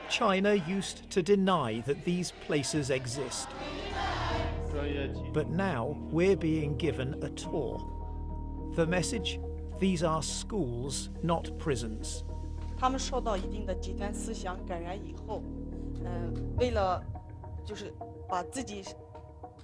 China used to deny that these places exist. But now we're being given a tour. The message? These are schools, not prisons. 他们受到一定的极端思想感染以后，为了就是把自己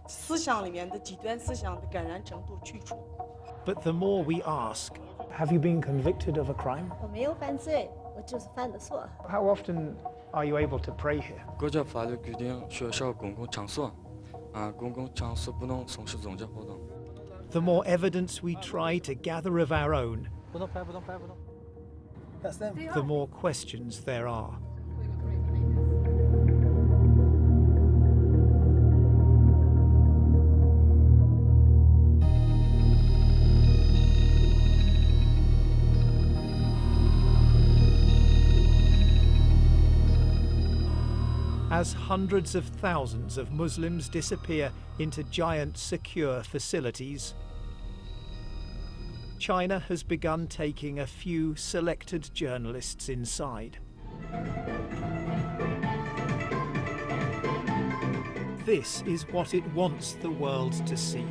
思想里面的极端思想的感染程度去除。But the more we ask, have you been convicted of a crime? 我没有犯罪，我就是犯了错。 How often are you able to pray here? 国家法律规定，学校公共场所，公共场所不能从事宗教活动。 The more evidence we try to gather of our own, the more questions there are. As hundreds of thousands of Muslims disappear into giant secure facilities, China has begun taking a few selected journalists inside. This is what it wants the world to see.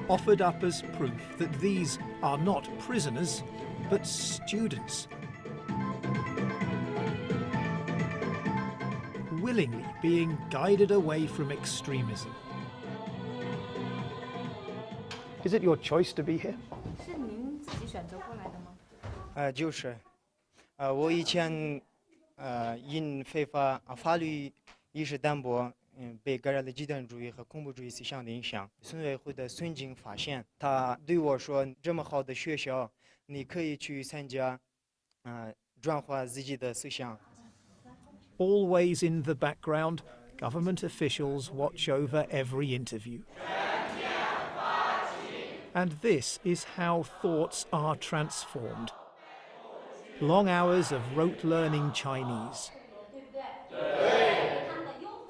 Offered up as proof that these are not prisoners, but students. Willingly being guided away from extremism. Is it your choice to be here? 是您自己选择过来的吗？就是，我以前因非法法律意识淡薄，被感染了极端主义和恐怖主义思想的影响。村委会的孙经发现，他对我说：“这么好的学校，你可以去参加，转化自己的思想。” Always in the background, government officials watch over every interview. And this is how thoughts are transformed. Long hours of rote learning Chinese.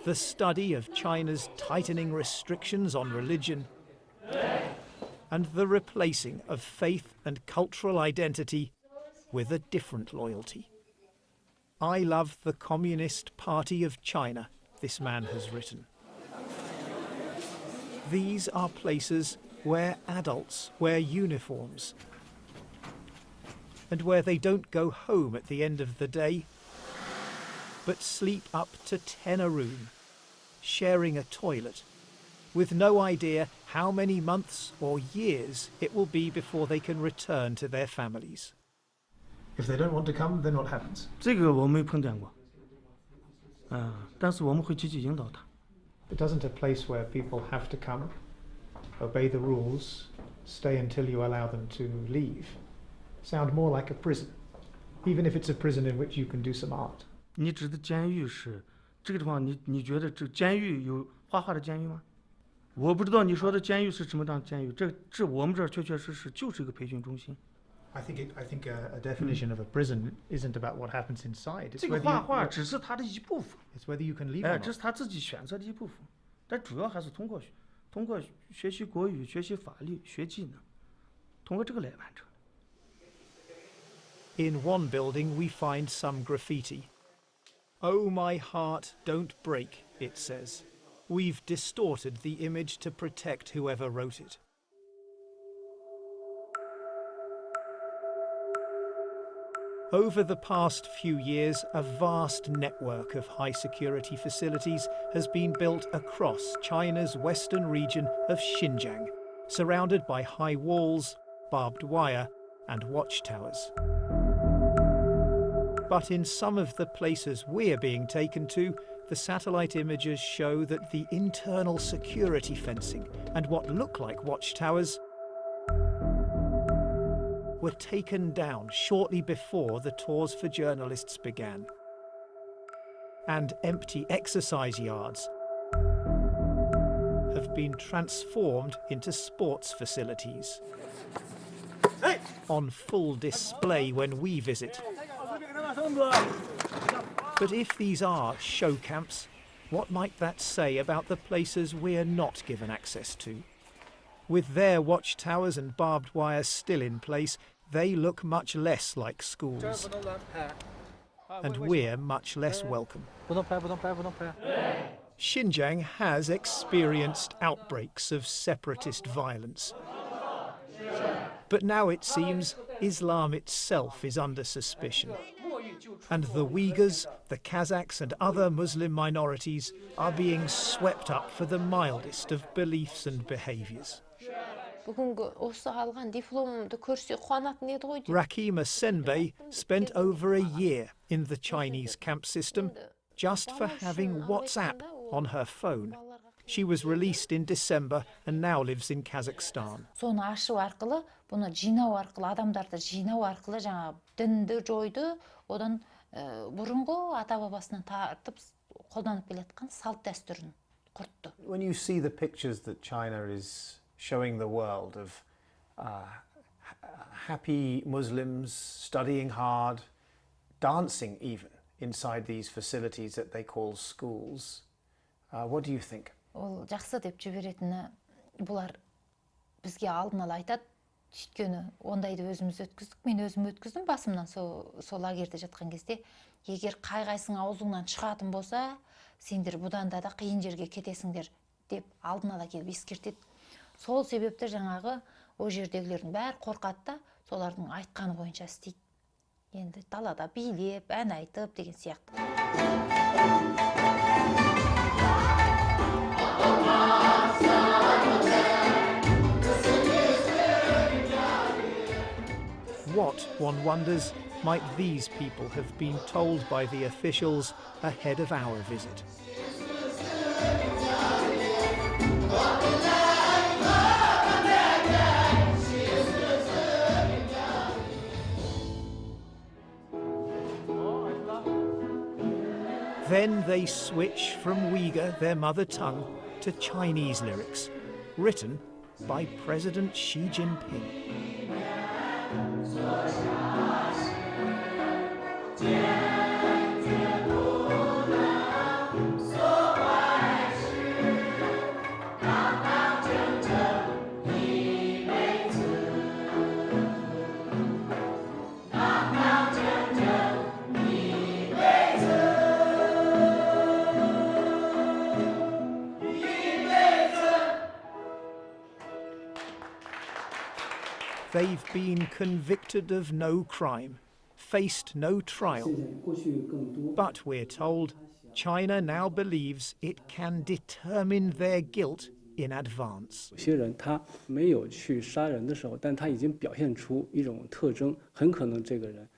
The study of China's tightening restrictions on religion. And the replacing of faith and cultural identity with a different loyalty. I love the Communist Party of China, this man has written. These are places where adults wear uniforms and where they don't go home at the end of the day, but sleep up to 10 a room, sharing a toilet, with no idea how many months or years it will be before they can return to their families. If they don't want to come, then what happens? 这个我没碰见过，但是我们会积极引导他。 It doesn't a place where people have to come, obey the rules, stay until you allow them to leave, sound more like a prison, even if it's a prison in which you can do some art. 你指的监狱是这个地方，你觉得这监狱有画画的监狱吗？我不知道你说的监狱是什么样的监狱，这我们这儿确确实实就是一个培训中心。 I think a definition of a prison isn't about what happens inside. 这个画画只是他的一部分。 It's whether you can leave or not. 这是他自己选择的一部分，但主要还是通过学习国语、学习法律、学技能，通过这个来完成。 In one building we find some graffiti. "Oh my heart, don't break," it says. We've distorted the image to protect whoever wrote it. Over the past few years, a vast network of high-security facilities has been built across China's western region of Xinjiang, surrounded by high walls, barbed wire, and watchtowers. But in some of the places we're being taken to, the satellite images show that the internal security fencing and what look like watchtowers were taken down shortly before the tours for journalists began. And empty exercise yards have been transformed into sports facilities, on full display when we visit. But if these are show camps, what might that say about the places we're not given access to? With their watchtowers and barbed wire still in place, they look much less like schools. And we're much less welcome. Xinjiang has experienced outbreaks of separatist violence. But now it seems Islam itself is under suspicion. And the Uyghurs, the Kazakhs and other Muslim minorities are being swept up for the mildest of beliefs and behaviours. Rakima Senbei spent over a year in the Chinese camp system just for having WhatsApp on her phone. She was released in December and now lives in Kazakhstan. Соны ашу арқылы, бұны жинау арқылы, адамдарды жинау арқылы жаңа дінді жойды, одан бұрынғы ата бабасынан тартып қолданып келатқан салт дәстүрін құртты. When you see the pictures that China is showing the world of happy Muslims studying hard, dancing even inside these facilities that they call schools, what do you think? Ол жақсы деп жіберетіні, бұлар бізге алдын ала айтады, өйткені ондайды өзіміз өткіздік, мен өзім өткіздім басымнан сол лагерьде жатқан кезде, егер қай-қайсың аузыңнан шығатын болса, сендер бұдан да қиын жерге кетесіңдер деп алдын ала келіп ескертеді. Сол себепті жаңағы о жердегілердің бәрі қорқады да, солардың айтқаны бойынша істейді. Енді далада билеп, ән айтып деген сияқты. What, one wonders, might these people have been told by the officials ahead of our visit? Then they switch from Uyghur, their mother tongue, to Chinese lyrics, written by President Xi Jinping. They've been convicted of no crime, faced no trial. But we're told China now believes it can determine their guilt in advance. 有些人他没有去杀人的时候，但他已经表现出一种特征，很可能这个人，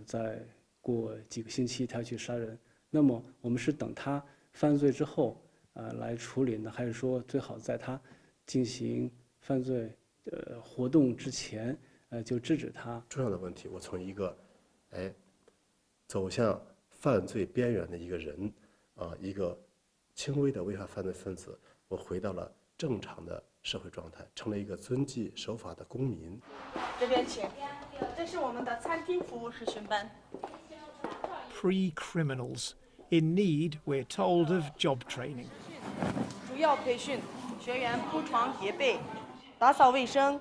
在过几个星期他去杀人。那么我们是等他犯罪之后，来处理呢，还是说最好在他进行犯罪活动之前，就制止他？重要的问题，我从一个，走向犯罪边缘的一个人，一个轻微的违法犯罪分子，我回到了正常的社会状态，成了一个遵纪守法的公民。这边请，这是我们的餐厅服务实训班。Pre-criminals in need, we're told, of job training. 主要培训学员铺床叠被。 打扫卫生。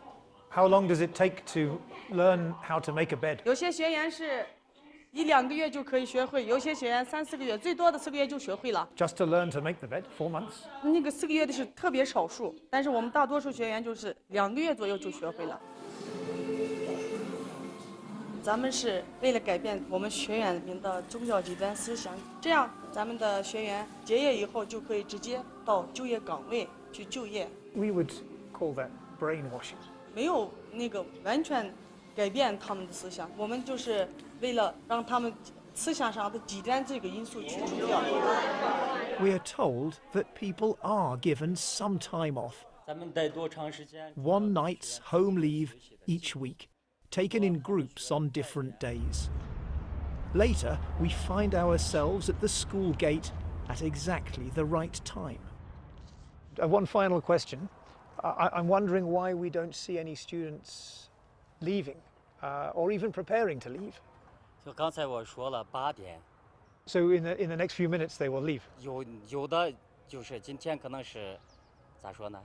How long does it take to learn how to make a bed? 有些学员是1-2个月就可以学会，有些学员3-4个月，最多的4个月就学会了。Just to learn to make the bed, 4 months? 那个4个月的是特别少数，但是我们大多数学员就是2个月左右就学会了。咱们是为了改变我们学员们的宗教极端思想，这样咱们的学员结业以后就可以直接到就业岗位去就业。We would call that brainwashing. 没有那个完全改变他们的思想，我们就是为了让他们思想上的极端这个因素去除掉。We are told that people are given some time off. 1 night's home leave each week, taken in groups on different days. Later, we find ourselves at the school gate at exactly the right time. One final question. I'm wondering why we don't see any students leaving or even preparing to leave. 就刚才我说了8点。So in the next few minutes they will leave. 有的就是今天可能是咋说呢？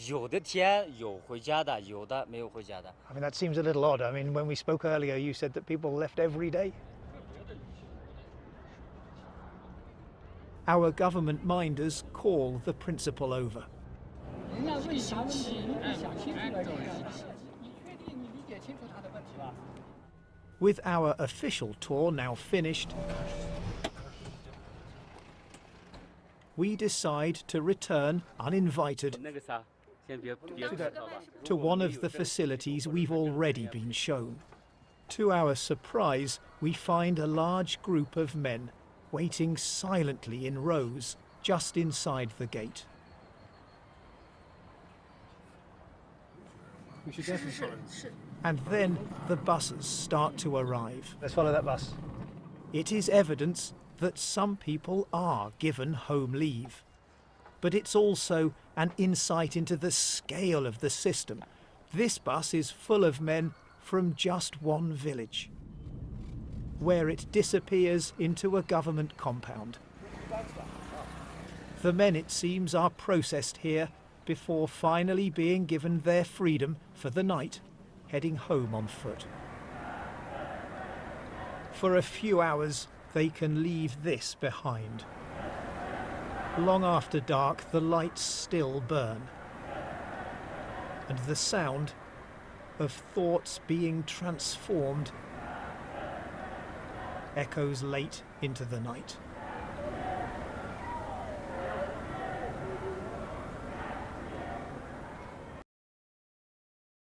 有的天有回家的，有的没有回家的。 I mean, that seems a little odd. I mean, when we spoke earlier, you said that people left every day. Our government minders call the principal over. With our official tour now finished, we decide to return uninvited to one of the facilities we've already been shown. To our surprise, we find a large group of men waiting silently in rows just inside the gate. And then the buses start to arrive. Let's follow that bus. It is evidence that some people are given home leave. But it's also an insight into the scale of the system. This bus is full of men from just one village, where it disappears into a government compound. The men, it seems, are processed here before finally being given their freedom for the night, heading home on foot. For a few hours, they can leave this behind. Long after dark, the lights still burn, and the sound of thoughts being transformed echoes late into the night.